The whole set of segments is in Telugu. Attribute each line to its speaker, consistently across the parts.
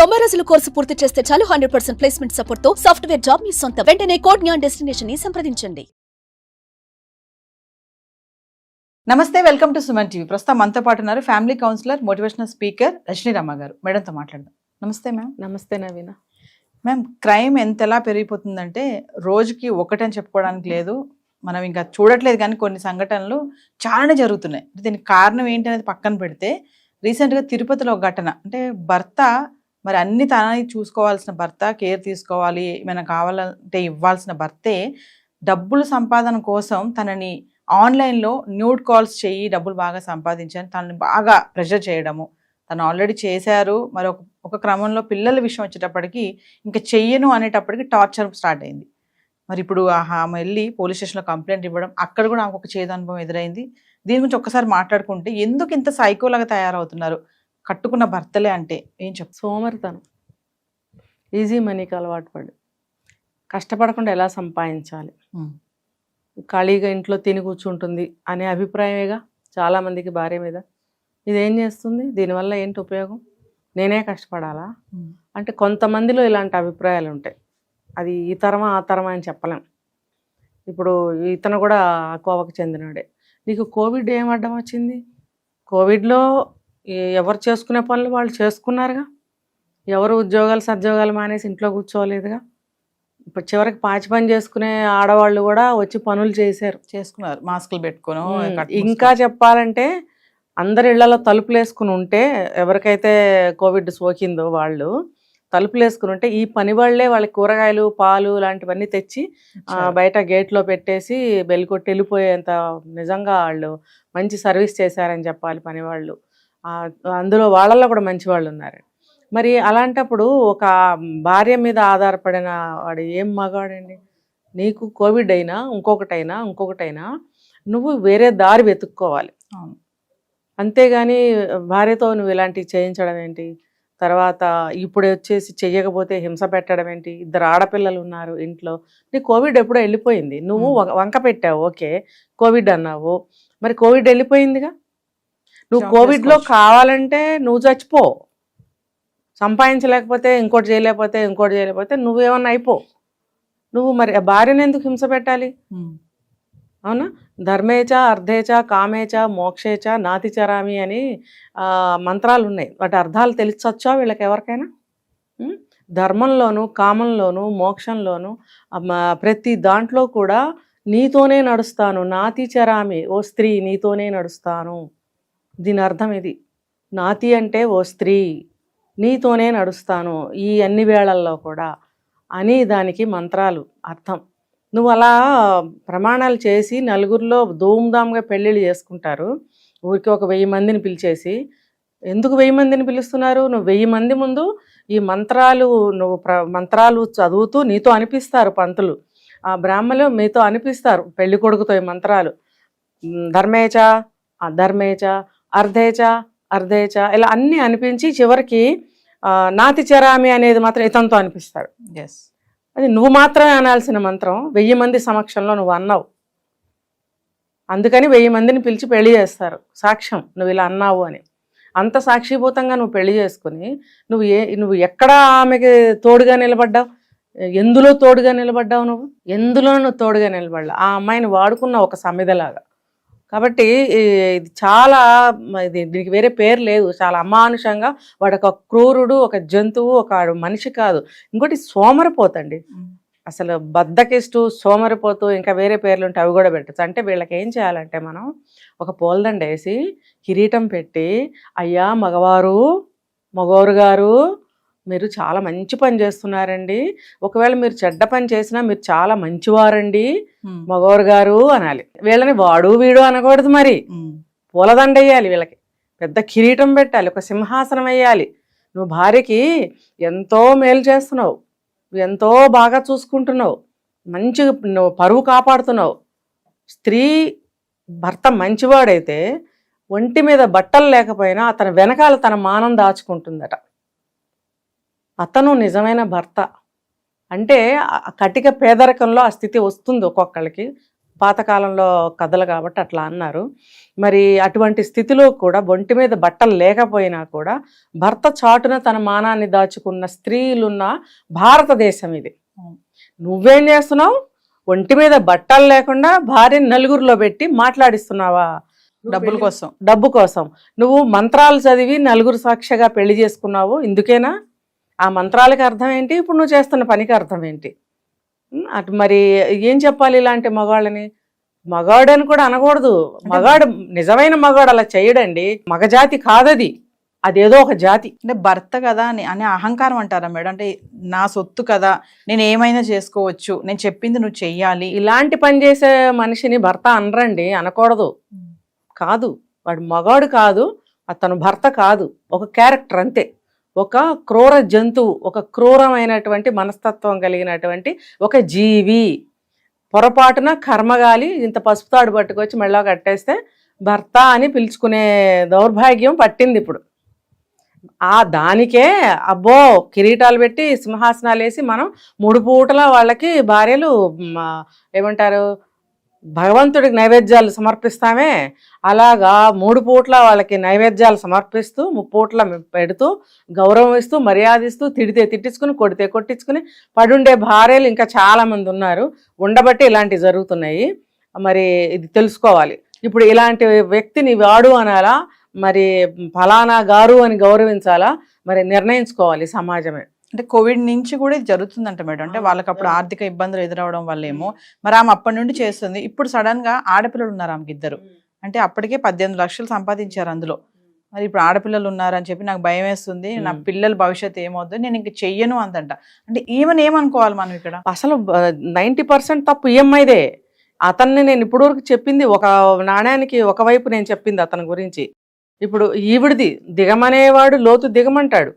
Speaker 1: 90 రోజుల కోర్సు పూర్తి చేస్తే చాలు 100% ప్లేస్మెంట్ సపోర్ట్ తో సాఫ్ట్వేర్ జాబ్ మీ సొంతం. వెంటనే కోడ్ జ్ఞాన్ డెస్టినేషన్ ని సంప్రదించండి.
Speaker 2: నమస్తే, వెల్కమ్ టు సుమన్ టీవీ. ప్రస్తుతం మనతో పాటు ఉన్నారు family counsellor, motivational speaker Rajani Ramma గారు. మేడంతో మాట్లాడదాం. నమస్తే మ్యామ్.
Speaker 3: నమస్తే నవీన.
Speaker 2: మ్యామ్, క్రైమ్ ఎంతలా పెరిగిపోతుందంటే రోజుకి ఒకటని చెప్పుకోవడానికి లేదు. మనం ఇంకా చూడట్లేదు, కానీ కొన్ని సంఘటనలు చాలానే జరుగుతున్నాయి. దీనికి కారణం ఏంటి అనేది పక్కన పెడితే, రీసెంట్గా తిరుపతిలో ఒక ఘటన. అంటే భర్త మరి అన్ని తనని చూసుకోవాల్సిన భర్త, కేర్ తీసుకోవాలి, ఏమైనా కావాలంటే ఇవ్వాల్సిన భర్తే డబ్బులు సంపాదన కోసం తనని ఆన్లైన్లో న్యూడ్ కాల్స్ చేయి డబ్బులు బాగా సంపాదించాను, తనని బాగా ప్రెషర్ చేయడము. తను ఆల్రెడీ చేశారు. మరి ఒక క్రమంలో పిల్లల విషయం వచ్చేటప్పటికి ఇంకా చెయ్యను అనేటప్పటికి టార్చర్ స్టార్ట్ అయింది. మరి ఇప్పుడు ఆమె వెళ్ళి పోలీస్ స్టేషన్లో కంప్లైంట్ ఇవ్వడం, అక్కడ కూడా ఆమెకు ఒక చేదు అనుభవం ఎదురైంది. దీని గురించి ఒక్కసారి మాట్లాడుకుంటే, ఎందుకు ఇంత సైకోలాగా తయారవుతున్నారు కట్టుకున్న భర్తలే అంటే ఏం చెప్తారు?
Speaker 3: సోమరితనం, ఈజీ మనీకి అలవాటు పడి కష్టపడకుండా ఎలా సంపాదించాలి, ఖాళీగా ఇంట్లో తిని కూర్చుంటుంది అనే అభిప్రాయమేగా చాలామందికి భార్య మీద. ఇదేం చేస్తుంది? దీనివల్ల ఏంటి ఉపయోగం? నేనే కష్టపడాలా అంటే కొంతమందిలో ఇలాంటి అభిప్రాయాలు ఉంటాయి. అది ఈ తరమా ఆ తరమా అని చెప్పలేం. ఇప్పుడు ఇతను కూడా కోవకు చెందినవాడే. నీకు కోవిడ్ ఏం అడ్డం వచ్చింది? కోవిడ్లో ఎవరు చేసుకునే పనులు వాళ్ళు చేసుకున్నారుగా. ఎవరు ఉద్యోగాలు సద్యోగాలు మానేసి ఇంట్లో కూర్చోలేదుగా. ఇప్పుడు చివరికి పాచి పని చేసుకునే ఆడవాళ్ళు కూడా వచ్చి పనులు చేసుకున్నారు,
Speaker 2: మాస్కులు పెట్టుకుని.
Speaker 3: ఇంకా చెప్పాలంటే అందరి ఇళ్లలో తలుపులు వేసుకుని ఉంటే, ఎవరికైతే కోవిడ్ సోకిందో వాళ్ళు తలుపులు వేసుకుని ఉంటే, ఈ పని వాళ్ళే వాళ్ళకి కూరగాయలు, పాలు లాంటివన్నీ తెచ్చి బయట గేట్లో పెట్టేసి బెల్ కొట్టి వెళ్ళిపోయేంత నిజంగా వాళ్ళు మంచి సర్వీస్ చేశారని చెప్పాలి పని వాళ్ళు. అందులో వాళ్ళల్లో కూడా మంచి వాళ్ళు ఉన్నారు. మరి అలాంటప్పుడు ఒక భార్య మీద ఆధారపడిన వాడు ఏం మగాడండి? నీకు కోవిడ్ అయినా ఇంకొకటైనా నువ్వు వేరే దారి వెతుక్కోవాలి. అంతేగాని భార్యతో నువ్వు ఇలాంటివి చేయించడం ఏంటి? తర్వాత ఇప్పుడు వచ్చేసి చెయ్యకపోతే హింస పెట్టడం ఏంటి? 2 ఆడపిల్లలు ఉన్నారు ఇంట్లో. నీ కోవిడ్ ఎప్పుడో వెళ్ళిపోయింది. నువ్వు వంక పెట్టావు, ఓకే కోవిడ్ అన్నావు, మరి కోవిడ్ వెళ్ళిపోయిందిగా. నువ్వు కోవిడ్లో కావాలంటే నువ్వు చచ్చిపో, సంపాదించలేకపోతే ఇంకోటి చేయలేకపోతే నువ్వేమన్నా అయిపో. నువ్వు మరి భార్యను ఎందుకు హింస పెట్టాలి? అవునా? ధర్మేచ అర్ధేచ కామేచ మోక్షేచ నాతిచరామి అని మంత్రాలు ఉన్నాయి. వాటి అర్థాలు తెలిసొచ్చా వీళ్ళకి ఎవరికైనా? ధర్మంలోను, కామంలోను, మోక్షంలోను ప్రతి దాంట్లో కూడా నీతోనే నడుస్తాను, నాతిచరామి, ఓ స్త్రీ నీతోనే నడుస్తాను. దీని అర్థం ఇది. నాతి అంటే ఓ స్త్రీ, నీతోనే నడుస్తాను ఈ అన్ని వేళల్లో కూడా అని దానికి మంత్రాలు అర్థం. నువ్వు అలా ప్రమాణాలు చేసి నలుగురిలో ధూమ్ధామ్గా పెళ్ళిళ్ళు చేసుకుంటారు. ఊరికి ఒక 1000 మందిని పిలిచేసి. ఎందుకు 1000 మందిని పిలుస్తున్నారు? నువ్వు 1000 మంది ముందు ఈ మంత్రాలు మంత్రాలు చదువుతూ నీతో అనిపిస్తారు పంతులు, ఆ బ్రాహ్మలు మీతో అనిపిస్తారు పెళ్లి కొడుకుతో ఈ మంత్రాలు. ధర్మేచ అధర్మేచ అర్ధేచ ఇలా అన్నీ అనిపించి చివరికి నాతి చరామి అనేది మాత్రం ఇతనితో అనిపిస్తాడు.
Speaker 2: ఎస్,
Speaker 3: అది నువ్వు మాత్రమే అనాల్సిన మంత్రం 1000 మంది సమక్షంలో నువ్వు అన్నావు. అందుకని 1000 మందిని పిలిచి పెళ్లి చేస్తారు, సాక్ష్యం నువ్వు ఇలా అన్నావు అని. అంత సాక్షిభూతంగా నువ్వు పెళ్లి చేసుకుని నువ్వు ఎక్కడ ఆమెకి తోడుగా నిలబడ్డావు? ఎందులో తోడుగా నిలబడ్డావు? ఎందులో నువ్వు తోడుగా నిలబడ్డా? ఆ అమ్మాయిని వాడుకున్న ఒక సమిధలాగా. కాబట్టి ఇది చాలా, దీనికి వేరే పేరు లేదు, చాలా అమానుషంగా. వాడు ఒక క్రూరుడు, ఒక జంతువు, ఒక మనిషి కాదు. ఇంకోటి సోమరిపోతండి, అసలు బద్దకిస్తూ సోమరిపోతూ, ఇంకా వేరే పేర్లు ఉంటే అవి కూడా పెట్టచ్చు. అంటే వీళ్ళకి ఏం చేయాలంటే మనం ఒక పూలదండ వేసి కిరీటం పెట్టి, అయ్యా మగవారు గారు మీరు చాలా మంచి పని చేస్తున్నారండి, ఒకవేళ మీరు చెడ్డ పని చేసినా మీరు చాలా మంచివారండి మగవారు గారు అనాలి. వీళ్ళని వాడు వీడు అనకూడదు. మరి పూలదండ వేయాలి, వీళ్ళకి పెద్ద కిరీటం పెట్టాలి, ఒక సింహాసనం వేయాలి. నువ్వు భార్యకి ఎంతో మేలు చేస్తున్నావు, ఎంతో బాగా చూసుకుంటున్నావు, మంచి నువ్వు పరువు కాపాడుతున్నావు. స్త్రీ భర్త మంచివాడైతే ఒంటి మీద బట్టలు లేకపోయినా అతని వెనకాల తన మానం దాచుకుంటుందట. అతను నిజమైన భర్త. అంటే కటిక పేదరికంలో ఆ స్థితి వస్తుంది ఒక్కొక్కళ్ళకి. పాతకాలంలో కథలు కాబట్టి అట్లా అన్నారు. మరి అటువంటి స్థితిలో కూడా ఒంటి మీద బట్టలు లేకపోయినా కూడా భర్త చాటున తన మానాన్ని దాచుకున్న స్త్రీలున్న భారతదేశం ఇది. నువ్వేం చేస్తున్నావు? ఒంటి మీద బట్టలు లేకుండా భార్యని నలుగురిలో పెట్టి మాట్లాడిస్తున్నావా? డబ్బు కోసం నువ్వు మంత్రాలు చదివి నలుగురు సాక్షిగా పెళ్లి చేసుకున్నావు. ఇందుకేనా? ఆ మంత్రాలకి అర్థం ఏంటి? ఇప్పుడు నువ్వు చేస్తున్న పనికి అర్థం ఏంటి? అటు మరి ఏం చెప్పాలి ఇలాంటి మగాళ్ళని? మగాడని కూడా అనకూడదు. మగాడు, నిజమైన మగాడు అలా చేయడండి. మగజాతి కాదది, అదేదో ఒక జాతి.
Speaker 2: అంటే భర్త కదా అనే అహంకారం అంటారా మేడం? అంటే నా సొత్తు కదా, నేను ఏమైనా చేసుకోవచ్చు, నేను చెప్పింది నువ్వు చెయ్యాలి,
Speaker 3: ఇలాంటి పని చేసే మనిషిని భర్త అనరండి, అనకూడదు. కాదు, వాడు మగాడు కాదు, అతను భర్త కాదు, ఒక క్యారెక్టర్ అంతే. ఒక క్రూర జంతువు, ఒక క్రూరమైనటువంటి మనస్తత్వం కలిగినటువంటి ఒక జీవి. పొరపాటున కర్మగాలి ఇంత పసుపుతాడు పట్టుకొచ్చి మెళ్ళో కట్టేస్తే భర్త అని పిలుచుకునే దౌర్భాగ్యం పట్టింది ఇప్పుడు. దానికే అబ్బో కిరీటాలు పెట్టి సింహాసనాలు వేసి మనం 3 పూటల వాళ్ళకి భార్యలు ఏమంటారు, భగవంతుడికి నైవేద్యాలు సమర్పిస్తామే, అలాగా 3 పూట్ల వాళ్ళకి నైవేద్యాలు సమర్పిస్తూ 3 పూట్ల పెడుతూ గౌరవం ఇస్తూ మర్యాదిస్తూ తిడితే తిట్టించుకుని కొడితే కొట్టించుకుని పడుండే భార్యలు ఇంకా చాలామంది ఉన్నారు. ఉండబట్టి ఇలాంటివి జరుగుతున్నాయి. మరి ఇది తెలుసుకోవాలి. ఇప్పుడు ఇలాంటి వ్యక్తిని వాడు అనాలా, మరి ఫలానా గారు అని గౌరవించాలా, మరి నిర్ణయించుకోవాలి సమాజమే.
Speaker 2: అంటే కోవిడ్ నుంచి కూడా ఇది జరుగుతుందంట మేడం. అంటే వాళ్ళకి అప్పుడు ఆర్థిక ఇబ్బందులు ఎదురవడం వల్ల ఏమో మరి ఆమె అప్పటి నుండి చేస్తుంది. ఇప్పుడు సడన్ గా ఆడపిల్లలు ఉన్నారు ఆమెకి 2. అంటే అప్పటికే 18 లక్షలు సంపాదించారు అందులో. మరి ఇప్పుడు ఆడపిల్లలు ఉన్నారని చెప్పి నాకు భయం వేస్తుంది, నా పిల్లల భవిష్యత్తు ఏమవుతుంది, నేను ఇంక చెయ్యను అందంట. అంటే ఈమెను ఏమనుకోవాలి మనం ఇక్కడ?
Speaker 3: అసలు 90% తప్పు ఈఎంఐదే. అతన్ని నేను ఇప్పుడు వరకు చెప్పింది ఒక నాణ్యానికి ఒకవైపు నేను చెప్పింది అతని గురించి. ఇప్పుడు ఈవిడిది దిగమనేవాడు లోతు దిగమంటాడు.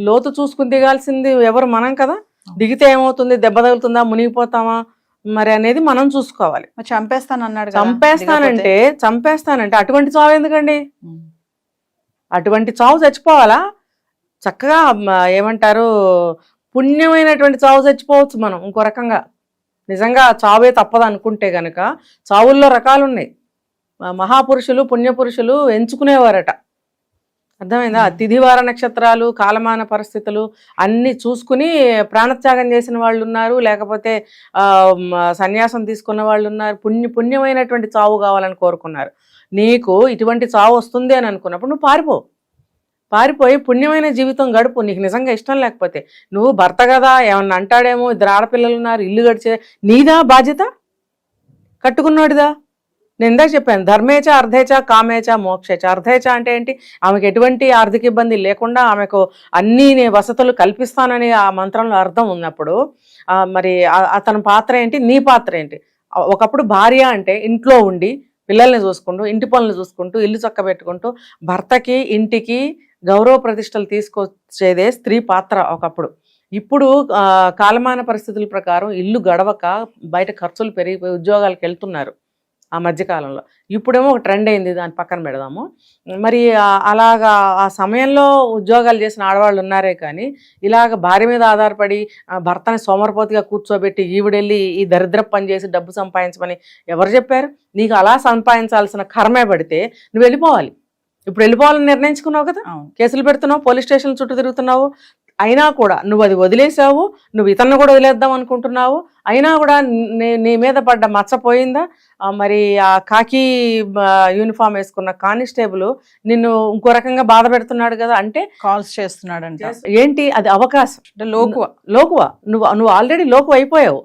Speaker 3: లోతు చూసుకుని దిగాల్సింది ఎవరు? మనం కదా. దిగితే ఏమవుతుంది, దెబ్బ తగులుతుందా, మునిగిపోతామా మరి అనేది మనం చూసుకోవాలి. చంపేస్తానంటే అటువంటి చావు ఎందుకండి? అటువంటి చావు చచ్చిపోవాలా? చక్కగా ఏమంటారు, పుణ్యమైనటువంటి చావు చచ్చిపోవచ్చు మనం ఇంకో రకంగా. నిజంగా చావే తప్పదు అనుకుంటే గనక చావుల్లో రకాలు ఉన్నాయి. మహాపురుషులు పుణ్యపురుషులు ఎంచుకునేవారట. అర్థమైందా? తిథివార నక్షత్రాలు, కాలమాన పరిస్థితులు అన్నీ చూసుకుని ప్రాణత్యాగం చేసిన వాళ్ళు ఉన్నారు, లేకపోతే సన్యాసం తీసుకున్న వాళ్ళు ఉన్నారు. పుణ్యమైనటువంటి చావు కావాలని కోరుకున్నారు. నీకు ఇటువంటి చావు వస్తుంది అని అనుకున్నప్పుడు నువ్వు పారిపోయి పుణ్యమైన జీవితం గడుపు. నీకు నిజంగా ఇష్టం లేకపోతే. నువ్వు భర్త కదా, ఏమన్నా అంటాడేమో, 2 ఆడపిల్లలు ఉన్నారు, ఇల్లు గడిచే నీదా బాధ్యత? కట్టుకున్నాడుదా? నేను ఇందాక చెప్పాను, ధర్మేచ అర్ధేచ కామేచ మోక్షేచ. అర్ధేచ అంటే ఏంటి? ఆమెకు ఎటువంటి ఆర్థిక ఇబ్బంది లేకుండా ఆమెకు అన్ని వసతులు కల్పిస్తానని ఆ మంత్రంలో అర్థం ఉన్నప్పుడు మరి అతని పాత్ర ఏంటి, నీ పాత్ర ఏంటి? ఒకప్పుడు భార్య అంటే ఇంట్లో ఉండి పిల్లల్ని చూసుకుంటూ, ఇంటి పనులు చూసుకుంటూ, ఇల్లు చక్కబెట్టుకుంటూ భర్తకి ఇంటికి గౌరవ ప్రతిష్టలు తీసుకొచ్చేదే స్త్రీ పాత్ర ఒకప్పుడు. ఇప్పుడు కాలమాన పరిస్థితుల ప్రకారం ఇల్లు గడవక బయట ఖర్చులు పెరిగిపోయి ఉద్యోగాలకు వెళ్తున్నారు ఆ మధ్యకాలంలో. ఇప్పుడేమో ఒక ట్రెండ్ అయింది, దాన్ని పక్కన పెడదాము. మరి అలాగా ఆ సమయంలో ఉద్యోగాలు చేసిన ఆడవాళ్ళు ఉన్నారే కానీ ఇలాగ భార్య మీద ఆధారపడి భర్తని సోమరపోతిగా కూర్చోబెట్టి ఈవిడెళ్ళి ఈ దరిద్ర పని చేసి డబ్బు సంపాదించమని ఎవరు చెప్పారు? నీకు అలా సంపాదించాల్సిన కర్మే పడితే నువ్వు వెళ్ళిపోవాలి. ఇప్పుడు వెళ్ళిపోవాలని నిర్ణయించుకున్నావు కదా, కేసులు పెడుతున్నావు, పోలీస్ స్టేషన్ చుట్టూ తిరుగుతున్నావు. అయినా కూడా నువ్వు అది వదిలేసావు, నువ్వు ఇతన్ని కూడా వదిలేద్దాం అనుకుంటున్నావు. అయినా కూడా నీ మీద పడ్డ మచ్చపోయిందా? మరి ఆ కాకి యూనిఫామ్ వేసుకున్న కానిస్టేబుల్ నిన్ను ఇంకో రకంగా బాధ పెడుతున్నాడు కదా, అంటే
Speaker 2: కాల్స్ చేస్తున్నాడు అంటే
Speaker 3: ఏంటి? అది అవకాశం. లోకువ. నువ్వు ఆల్రెడీ లోకు అయిపోయావు.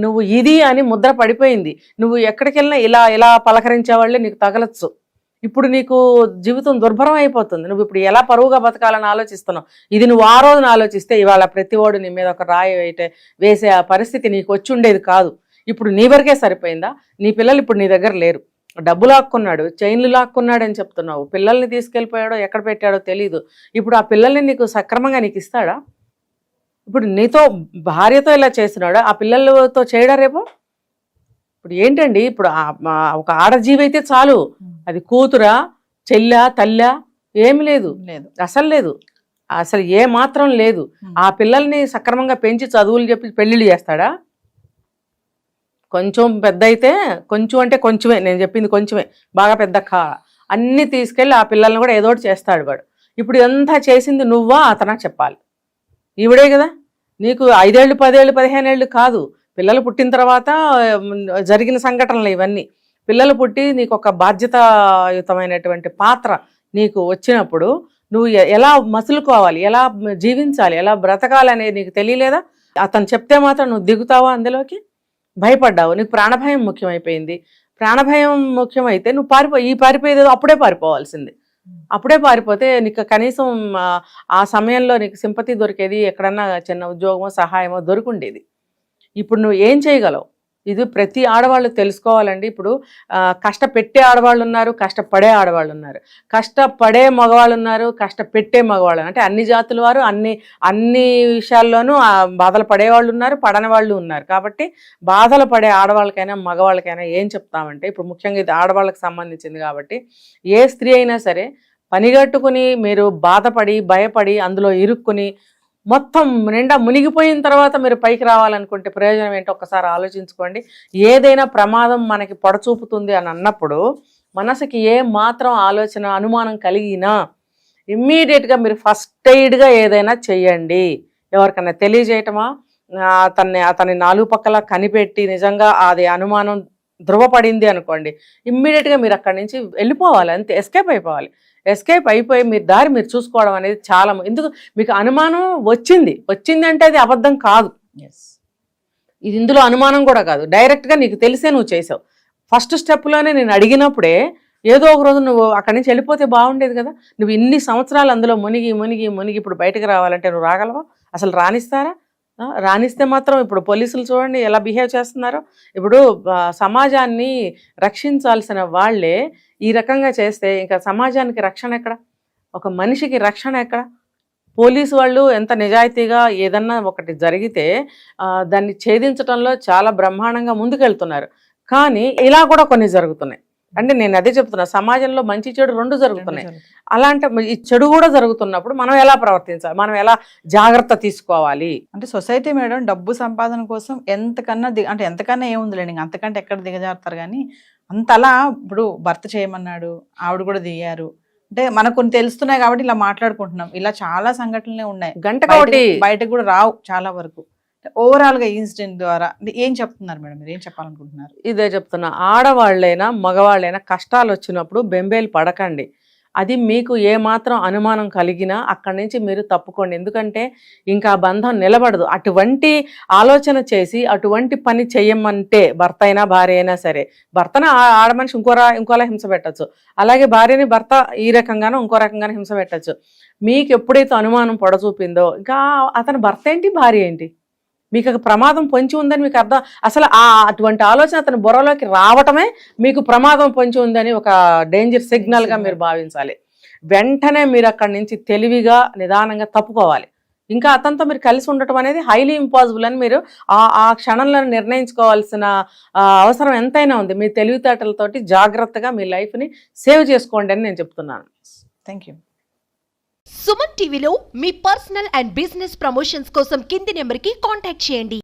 Speaker 3: నువ్వు ఇది అని ముద్ర పడిపోయింది. నువ్వు ఎక్కడికి వెళ్ళినా ఇలా పలకరించే వాళ్ళే నీకు తగలచ్చు. ఇప్పుడు నీకు జీవితం దుర్భరం అయిపోతుంది. నువ్వు ఇప్పుడు ఎలా పరువుగా బతకాలని ఆలోచిస్తున్నావు. ఇది నువ్వు ఆ రోజున ఆలోచిస్తే ఇవాళ ప్రతివాడు నీ మీద ఒక రాయి వేసే ఆ పరిస్థితి నీకు వచ్చి ఉండేది కాదు. ఇప్పుడు నీ వరకే సరిపోయిందా? నీ పిల్లలు ఇప్పుడు నీ దగ్గర లేరు. డబ్బు లాక్కున్నాడు, చైన్లు లాక్కున్నాడు అని చెప్తున్నావు. పిల్లల్ని తీసుకెళ్ళిపోయాడో ఎక్కడ పెట్టాడో తెలీదు. ఇప్పుడు ఆ పిల్లల్ని నీకు సక్రమంగా నీకు ఇస్తాడా? ఇప్పుడు నీతో భార్యతో ఇలా చేస్తున్నాడు, ఆ పిల్లలతో చేయడా రేపు? ఇప్పుడు ఏంటండి, ఇప్పుడు ఒక ఆడజీవి అయితే చాలు, అది కూతురా, చెల్లా, తల్లా, ఏమి లేదు, అసలు ఏ మాత్రం లేదు. ఆ పిల్లల్ని సక్రమంగా పెంచి చదువులు చెప్పి పెళ్లిళ్ళు చేస్తాడా? కొంచెం పెద్ద అయితే కొంచెం అంటే కొంచెమే, నేను చెప్పింది కొంచెమే, బాగా పెద్ద అన్నీ తీసుకెళ్ళి ఆ పిల్లల్ని కూడా ఏదో ఒకటి చేస్తాడు వాడు. ఇప్పుడు ఎంత చేసింది నువ్వా అతనా చెప్పాలి. ఈవిడే కదా నీకు 5 ఏళ్ళు 10 ఏళ్ళు 15 ఏళ్ళు కాదు, పిల్లలు పుట్టిన తర్వాత జరిగిన సంఘటనలు ఇవన్నీ. పిల్లలు పుట్టి నీకు ఒక బాధ్యతాయుతమైనటువంటి పాత్ర నీకు వచ్చినప్పుడు నువ్వు ఎలా మసులుకోవాలి, ఎలా జీవించాలి, ఎలా బ్రతకాలి అనేది నీకు తెలియలేదా? అతను చెప్తే మాత్రం నువ్వు దిగుతావా అందులోకి? భయపడ్డావు, నీకు ప్రాణభయం ముఖ్యమైపోయింది. ప్రాణభయం ముఖ్యమైతే నువ్వు పారిపోయేది అప్పుడే పారిపోవాల్సింది. అప్పుడే పారిపోతే నీకు కనీసం ఆ సమయంలో నీకు సింపతి దొరికేది, ఎక్కడన్నా చిన్న ఉద్యోగమో సహాయమో దొరుకుండేది. ఇప్పుడు నువ్వు ఏం చేయగలవు? ఇది ప్రతి ఆడవాళ్ళు తెలుసుకోవాలండి. ఇప్పుడు కష్టపెట్టే ఆడవాళ్ళు ఉన్నారు, కష్టపడే ఆడవాళ్ళు ఉన్నారు, కష్టపడే మగవాళ్ళు ఉన్నారు, కష్టపెట్టే మగవాళ్ళు, అంటే అన్ని జాతుల వారు అన్ని విషయాల్లోనూ బాధలు పడేవాళ్ళు ఉన్నారు, పడని వాళ్ళు ఉన్నారు. కాబట్టి బాధలు పడే ఆడవాళ్ళకైనా మగవాళ్ళకైనా ఏం చెప్తామంటే, ఇప్పుడు ముఖ్యంగా ఇది ఆడవాళ్ళకి సంబంధించింది కాబట్టి, ఏ స్త్రీ అయినా సరే పనిగట్టుకుని మీరు బాధపడి భయపడి అందులో ఇరుక్కుని మొత్తం నిండా మునిగిపోయిన తర్వాత మీరు పైకి రావాలనుకుంటే ప్రయోజనం ఏంటో ఒక్కసారి ఆలోచించుకోండి. ఏదైనా ప్రమాదం మనకి పొడచూపుతుంది అని అన్నప్పుడు మనసుకి ఏ మాత్రం ఆలోచన అనుమానం కలిగినా ఇమ్మీడియట్గా మీరు ఫస్ట్ ఎయిడ్గా ఏదైనా చెయ్యండి. ఎవరికైనా తెలియజేయటమా, అతని 4 పక్కల కనిపెట్టి నిజంగా అది అనుమానం ధృవపడింది అనుకోండి, ఇమ్మీడియట్గా మీరు అక్కడి నుంచి వెళ్ళిపోవాలి, అంతే, ఎస్కేప్ అయిపోవాలి. ఎస్కేప్ అయిపోయి మీరు చూసుకోవడం అనేది చాలా, ఎందుకు మీకు అనుమానం వచ్చింది అంటే అది అబద్ధం కాదు. ఇది ఇందులో అనుమానం కూడా కాదు, డైరెక్ట్గా నీకు తెలిసే నువ్వు చేసావు. ఫస్ట్ స్టెప్లోనే నేను అడిగినప్పుడే ఏదో ఒక రోజు నువ్వు అక్కడి నుంచి వెళ్ళిపోతే బాగుండేది కదా. నువ్వు ఇన్ని సంవత్సరాలు అందులో మునిగి ఇప్పుడు బయటకు రావాలంటే నువ్వు రాగలవా? అసలు రానిస్తారా? రానిస్తే మాత్రం ఇప్పుడు పోలీసులు చూడండి ఎలా బిహేవ్ చేస్తున్నారో. ఇప్పుడు సమాజాన్ని రక్షించాల్సిన వాళ్ళే ఈ రకంగా చేస్తే ఇంకా సమాజానికి రక్షణ ఎక్కడ? ఒక మనిషికి రక్షణ ఎక్కడ? పోలీసు వాళ్ళు ఎంత నిజాయితీగా ఏదన్నా ఒకటి జరిగితే దాన్ని ఛేదించడంలో చాలా బ్రహ్మాండంగా ముందుకెళ్తున్నారు. కానీ ఇలా కూడా కొన్ని జరుగుతున్నాయి. అంటే నేను అదే చెప్తున్నా, సమాజంలో మంచి చెడు 2 జరుగుతున్నాయి. అలాంటి ఈ చెడు కూడా జరుగుతున్నప్పుడు మనం ఎలా ప్రవర్తించాలి, మనం ఎలా జాగ్రత్త తీసుకోవాలి?
Speaker 2: అంటే సొసైటీ మేడం డబ్బు సంపాదన కోసం ఎంతకన్నా ఏముందిలేండి, అంతకంటే ఎక్కడ దిగజారుతారు. కానీ అంతలా ఇప్పుడు భర్త చేయమన్నాడు, ఆవిడ కూడా దిగారు అంటే మనకు కొన్ని తెలుస్తున్నాయి కాబట్టి ఇలా మాట్లాడుకుంటున్నాం. ఇలా చాలా సంఘటనలే ఉన్నాయి, గంటకోటి బయటకు కూడా రావు చాలా వరకు. ఓవరాల్ గా ఇన్సిడెంట్ ద్వారా ఏం చెప్తున్నారు మేడం, మీరు ఏం చెప్పాలనుకుంటున్నారు?
Speaker 3: ఇదే చెప్తున్నా, ఆడవాళ్ళైనా మగవాళ్ళైనా కష్టాలు వచ్చినప్పుడు బెంబేలు పడకండి. అది మీకు ఏమాత్రం అనుమానం కలిగినా అక్కడి నుంచి మీరు తప్పుకోండి. ఎందుకంటే ఇంకా బంధం నిలబడదు. అటువంటి ఆలోచన చేసి అటువంటి పని చెయ్యమంటే భర్త అయినా భార్య అయినా సరే, భర్తను ఆడమనిషి ఇంకోలా హింస పెట్టచ్చు, అలాగే భార్యని భర్త ఈ రకంగానూ ఇంకో రకంగానూ హింస పెట్టచ్చు. మీకు ఎప్పుడైతే అనుమానం పొడచూపిందో ఇంకా అతని భర్త ఏంటి భార్య ఏంటి, మీకు ప్రమాదం పొంచి ఉందని మీకు అర్థం, అసలు అటువంటి ఆలోచన అతని బుర్రలోకి రావటమే మీకు ప్రమాదం పొంచి ఉందని ఒక డేంజర్ సిగ్నల్గా మీరు భావించాలి. వెంటనే మీరు అక్కడి నుంచి తెలివిగా నిదానంగా తప్పుకోవాలి. ఇంకా అతనితో మీరు కలిసి ఉండటం అనేది హైలీ ఇంపాసిబుల్ అని మీరు ఆ క్షణంలో నిర్ణయించుకోవాల్సిన అవసరం ఎంతైనా ఉంది. మీ తెలివితేటలతోటి జాగ్రత్తగా మీ లైఫ్ని సేవ్ చేసుకోండి అని నేను చెప్తున్నాను.
Speaker 2: Thank you.
Speaker 4: సుమన్ టీవీలో మీ పర్సనల్ అండ్ బిజినెస్ ప్రమోషన్స్ కోసం కింది నెంబర్కి కాంటాక్ట్ చేయండి.